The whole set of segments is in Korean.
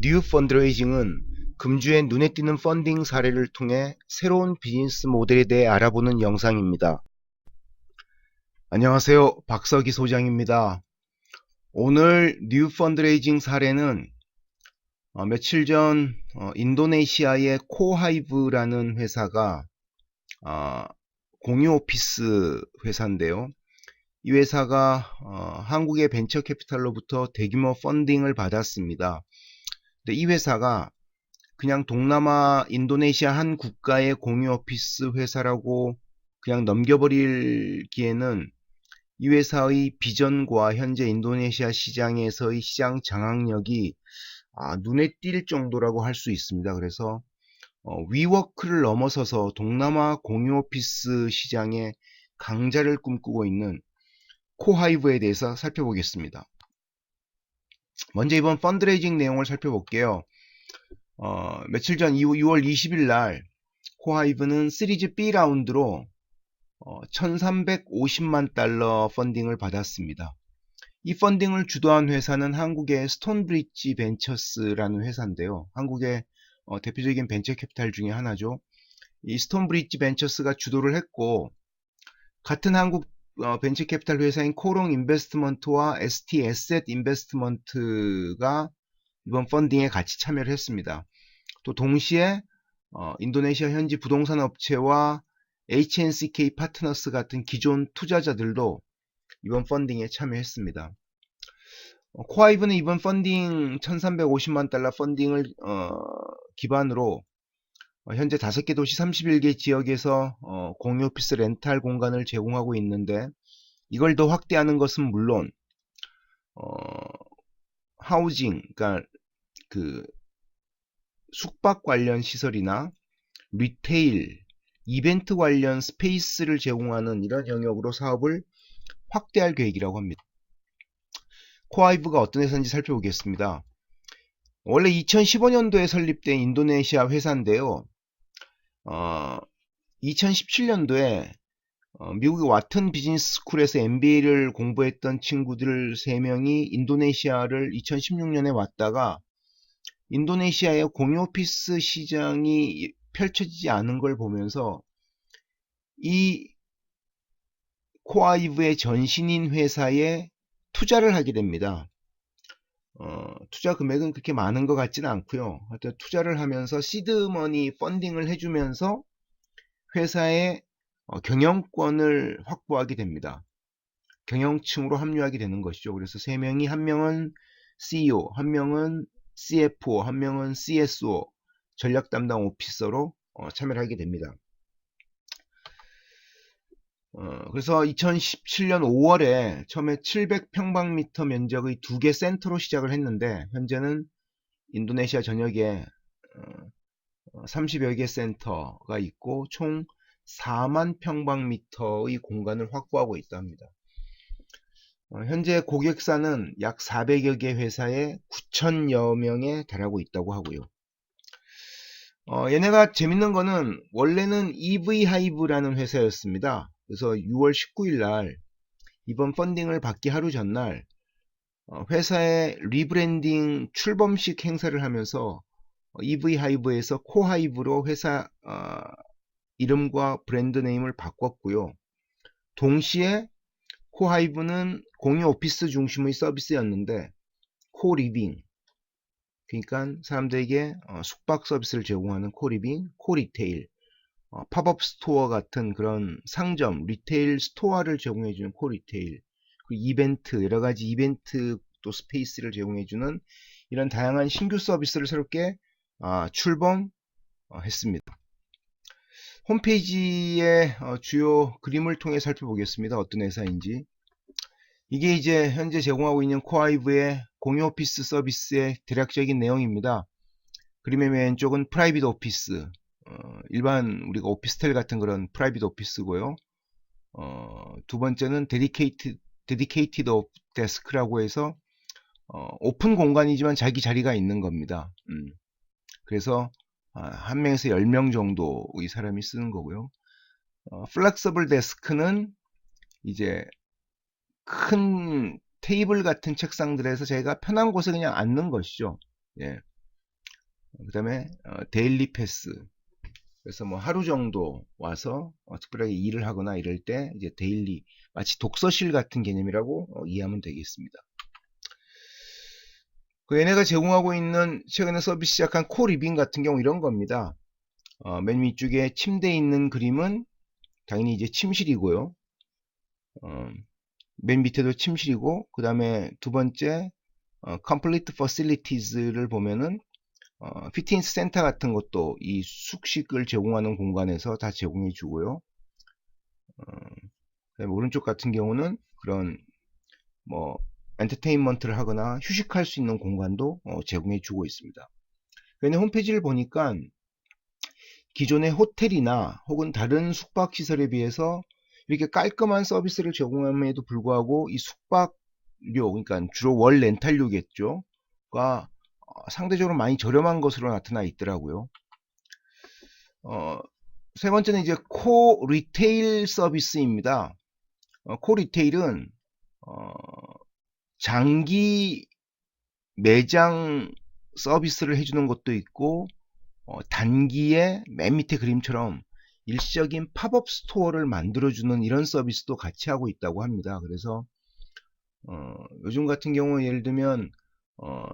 뉴 펀드레이징은 금주의 눈에 띄는 펀딩 사례를 통해 새로운 비즈니스 모델에 대해 알아보는 영상입니다. 안녕하세요. 박석희 소장입니다. 오늘 뉴 펀드레이징 사례는 며칠 전 인도네시아의 코하이브라는 회사가 공유 오피스 회사인데요. 이 회사가 한국의 벤처 캐피탈로부터 대규모 펀딩을 받았습니다. 근데 이 회사가 그냥 동남아 인도네시아 한 국가의 공유 오피스 회사라고 그냥 넘겨버리기에는 이 회사의 비전과 현재 인도네시아 시장에서의 시장 장악력이 눈에 띌 정도라고 할 수 있습니다. 그래서 위워크를 넘어서서 동남아 공유 오피스 시장의 강자를 꿈꾸고 있는 코하이브에 대해서 살펴보겠습니다. 먼저 이번 펀드레이징 내용을 살펴볼게요. 며칠 전 6월 20일 날 코하이브는 시리즈 B 라운드로 1350만 달러 펀딩을 받았습니다. 이 펀딩을 주도한 회사는 한국의 스톤브릿지 벤처스라는 회사인데요. 한국의 대표적인 벤처 캐피탈 중에 하나죠. 이 스톤브릿지 벤처스가 주도를 했고, 같은 한국 벤처 캐피탈 회사인 코롱 인베스트먼트와 ST 에셋 인베스트먼트가 이번 펀딩에 같이 참여를 했습니다. 또 동시에 인도네시아 현지 부동산 업체와 HNCK 파트너스 같은 기존 투자자들도 이번 펀딩에 참여했습니다. 코하이브는 이번 펀딩 1350만 달러 펀딩을 기반으로 현재 5개 도시 31개 지역에서 공유 오피스 렌탈 공간을 제공하고 있는데, 이걸 더 확대하는 것은 물론 하우징, 그러니까 그 숙박 관련 시설이나 리테일, 이벤트 관련 스페이스를 제공하는 이런 영역으로 사업을 확대할 계획이라고 합니다. 코하이브가 어떤 회사인지 살펴보겠습니다. 원래 2015년도에 설립된 인도네시아 회사인데요. 2017년도에 미국의 와튼 비즈니스 스쿨에서 MBA를 공부했던 친구들 3명이 인도네시아를 2016년에 왔다가 인도네시아의 공유 오피스 시장이 펼쳐지지 않은 걸 보면서 이 코하이브의 전신인 회사에 투자를 하게 됩니다. 투자 금액은 그렇게 많은 것 같지는 않고요. 하여튼 투자를 하면서 시드머니 펀딩을 해주면서 회사의 경영권을 확보하게 됩니다. 경영층으로 합류하게 되는 것이죠. 그래서 3명이, 한 명은 CEO, 한 명은 CFO, 한 명은 CSO, 전략 담당 오피서로 참여를 하게 됩니다. 그래서 2017년 5월에 처음에 700평방미터 면적의 2개 센터로 시작을 했는데, 현재는 인도네시아 전역에 30여 개 센터가 있고 총 4만 평방미터의 공간을 확보하고 있다 합니다. 현재 고객사는 약 400여 개 회사에 9천여 명에 달하고 있다고 하고요. 얘네가 재밌는 거는 원래는 EV 하이브라는 회사였습니다. 그래서 6월 19일 날 이번 펀딩을 받기 하루 전날 회사의 리브랜딩 출범식 행사를 하면서 EV 하이브에서 코하이브로 회사 이름과 브랜드 네임을 바꿨고요. 동시에 코하이브는 공유 오피스 중심의 서비스였는데 코리빙, 그러니까 사람들에게 숙박 서비스를 제공하는 코리빙, 코리테일, 팝업 스토어 같은 그런 상점, 리테일 스토어를 제공해주는 코리테일, 그 이벤트, 여러가지 이벤트 또 스페이스를 제공해주는 이런 다양한 신규 서비스를 새롭게 출범했습니다. 홈페이지의 주요 그림을 통해 살펴보겠습니다. 어떤 회사인지. 이게 이제 현재 제공하고 있는 코하이브의 공유 오피스 서비스의 대략적인 내용입니다. 그림의 왼쪽은 프라이빗 오피스, 일반 우리가 오피스텔 같은 그런 프라이빗 오피스고요. 두 번째는 데디케이티드 데스크라고 해서 오픈 공간이지만 자기 자리가 있는 겁니다. 그래서 한 명에서 10명 정도의 사람이 쓰는 거고요. 플렉서블 데스크는 이제 큰 테이블 같은 책상들에서 저희가 편한 곳에 그냥 앉는 것이죠. 예. 그 다음에 데일리 패스. 그래서 뭐 하루 정도 와서 특별하게 일을 하거나 이럴 때 이제 데일리, 마치 독서실 같은 개념이라고 이해하면 되겠습니다. 그 얘네가 제공하고 있는 최근에 서비스 시작한 코리빙 같은 경우 이런 겁니다. 맨 위쪽에 침대에 있는 그림은 당연히 이제 침실이고요. 맨 밑에도 침실이고, 그 다음에 두 번째 Complete Facilities를 보면은 피트니스 센터 같은 것도 이 숙식을 제공하는 공간에서 다 제공해 주고요. 그다음에 오른쪽 같은 경우는 그런 뭐 엔터테인먼트를 하거나 휴식할 수 있는 공간도 제공해 주고 있습니다. 얘네 홈페이지를 보니까 기존의 호텔이나 혹은 다른 숙박시설에 비해서 이렇게 깔끔한 서비스를 제공함에도 불구하고 이 숙박료, 그러니까 주로 월 렌탈료겠죠, 가 상대적으로 많이 저렴한 것으로 나타나 있더라고요. 세 번째는 이제 코 리테일 서비스입니다. 코 리테일은 장기 매장 서비스를 해주는 것도 있고, 단기에 맨 밑에 그림처럼 일시적인 팝업 스토어를 만들어주는 이런 서비스도 같이 하고 있다고 합니다. 그래서 요즘 같은 경우 예를 들면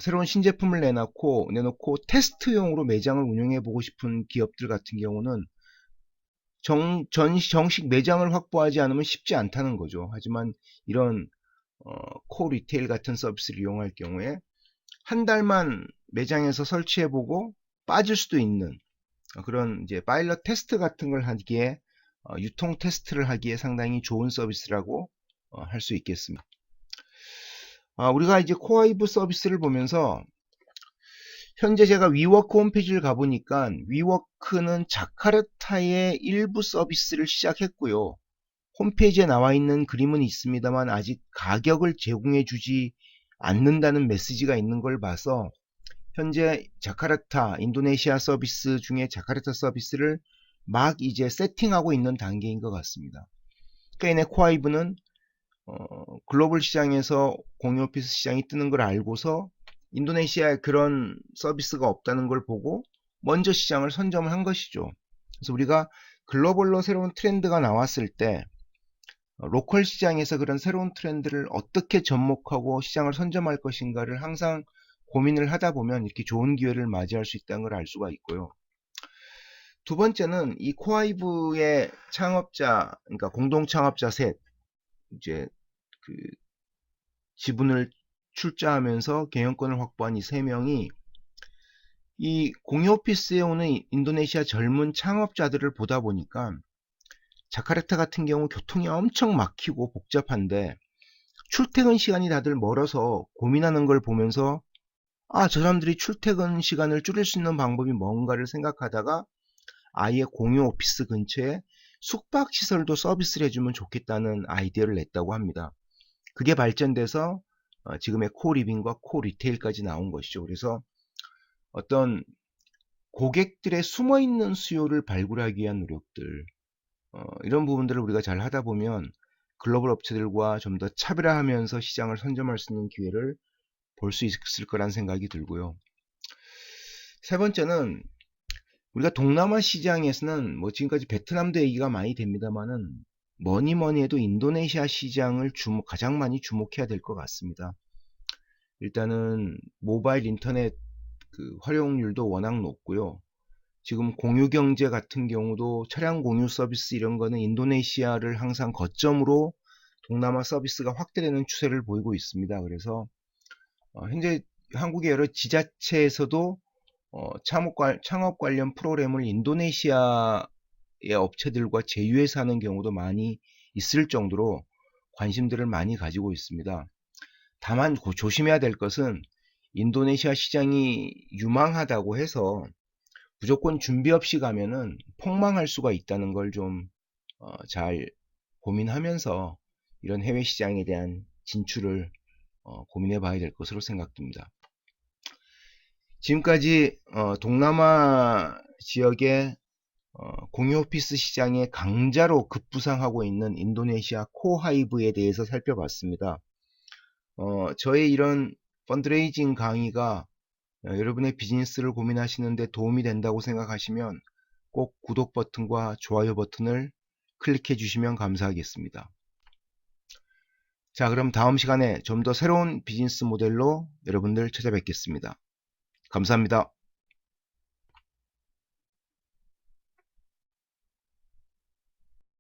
새로운 신제품을 내놓고 테스트용으로 매장을 운영해 보고 싶은 기업들 같은 경우는 정식 매장을 확보하지 않으면 쉽지 않다는 거죠. 하지만 이런 코 리테일 같은 서비스를 이용할 경우에 한 달만 매장에서 설치해보고 빠질 수도 있는 그런 이제 파일럿 테스트 같은 걸 하기에 유통 테스트를 하기에 상당히 좋은 서비스라고 할 수 있겠습니다. 우리가 이제 코아이브 서비스를 보면서 현재 제가 위워크 홈페이지를 가보니까 위워크는 자카르타의 일부 서비스를 시작했고요. 홈페이지에 나와 있는 그림은 있습니다만 아직 가격을 제공해 주지 않는다는 메시지가 있는 걸 봐서 현재 자카르타, 인도네시아 서비스 중에 자카르타 서비스를 막 이제 세팅하고 있는 단계인 것 같습니다. 그러니까 얘네 코아이브는 글로벌 시장에서 공유 오피스 시장이 뜨는 걸 알고서 인도네시아에 그런 서비스가 없다는 걸 보고 먼저 시장을 선점을 한 것이죠. 그래서 우리가 글로벌로 새로운 트렌드가 나왔을 때 로컬 시장에서 그런 새로운 트렌드를 어떻게 접목하고 시장을 선점할 것인가를 항상 고민을 하다 보면 이렇게 좋은 기회를 맞이할 수 있다는 걸 알 수가 있고요. 두 번째는 이 코아이브의 창업자, 그러니까 공동 창업자 셋, 이제 그 지분을 출자하면서 경영권을 확보한 이 세 명이 이 공유 오피스에 오는 인도네시아 젊은 창업자들을 보다 보니까 자카르타 같은 경우 교통이 엄청 막히고 복잡한데 출퇴근 시간이 다들 멀어서 고민하는 걸 보면서 저 사람들이 출퇴근 시간을 줄일 수 있는 방법이 뭔가를 생각하다가 아예 공유 오피스 근처에 숙박시설도 서비스를 해주면 좋겠다는 아이디어를 냈다고 합니다. 그게 발전돼서 지금의 코리빙과 코리테일까지 나온 것이죠. 그래서 어떤 고객들의 숨어있는 수요를 발굴하기 위한 노력들, 이런 부분들을 우리가 잘 하다 보면 글로벌 업체들과 좀 더 차별화하면서 시장을 선점할 수 있는 기회를 볼 수 있을 거란 생각이 들고요. 세 번째는 우리가 동남아 시장에서는 뭐 지금까지 베트남도 얘기가 많이 됩니다만은 뭐니 해도 인도네시아 시장을 가장 많이 주목해야 될 것 같습니다. 일단은 모바일 인터넷 그 활용률도 워낙 높고요. 지금 공유경제 같은 경우도 차량 공유 서비스 이런 거는 인도네시아를 항상 거점으로 동남아 서비스가 확대되는 추세를 보이고 있습니다. 그래서 현재 한국의 여러 지자체에서도 창업 관련 프로그램을 인도네시아의 업체들과 제휴해서 하는 경우도 많이 있을 정도로 관심들을 많이 가지고 있습니다. 다만 조심해야 될 것은 인도네시아 시장이 유망하다고 해서 무조건 준비 없이 가면은 폭망할 수가 있다는 걸 좀 잘 고민하면서 이런 해외 시장에 대한 진출을 고민해 봐야 될 것으로 생각됩니다. 지금까지 동남아 지역의 공유 오피스 시장의 강자로 급부상하고 있는 인도네시아 코하이브에 대해서 살펴봤습니다. 저의 이런 펀드레이징 강의가 여러분의 비즈니스를 고민하시는데 도움이 된다고 생각하시면 꼭 구독 버튼과 좋아요 버튼을 클릭해 주시면 감사하겠습니다. 자, 그럼 다음 시간에 좀 더 새로운 비즈니스 모델로 여러분들 찾아뵙겠습니다. 감사합니다.